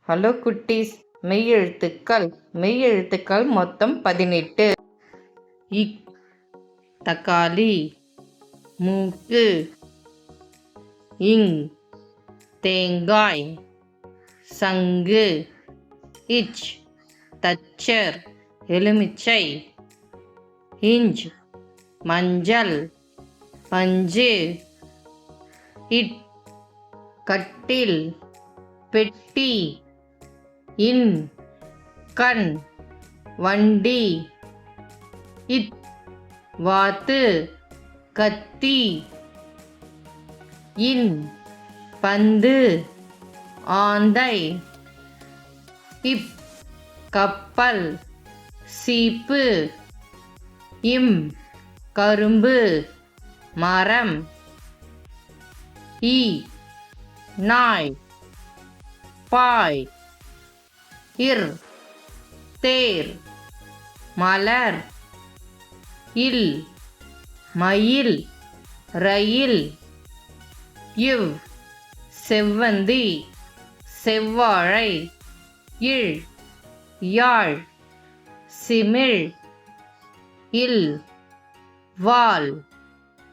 Hello குட்டீஸ், மெய் எழுத்துக்கள் மொத்தம் 18. இக் தக்காளி, மூக்கு, இங் தேங்காய், சங்கு, இச் தச்சர் எலுமிச்சை, இஞ்ச் மஞ்சள், பஞ்சு, இட் கட்டில் பெட்டி, இன் கண் வண்டி, இத் வாத்து கத்தி, இன் பந்து ஆந்தை, இப் கப்பல் சீப்பு, இம் கரும்பு மரம், இ நாய் பாய், இர் தேர் மலர், இல் மயில் ரயில், இவ் செவ்வந்தி செவ்வாழை, இழ் யாழ் சிமிழ், இல் வால்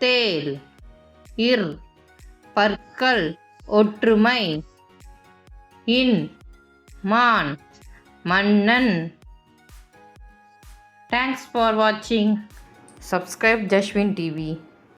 தேல், இர் பற்கள் ஒற்றுமை, இன் மான் மன்னன். Thanks for watching. Subscribe Jashwin TV.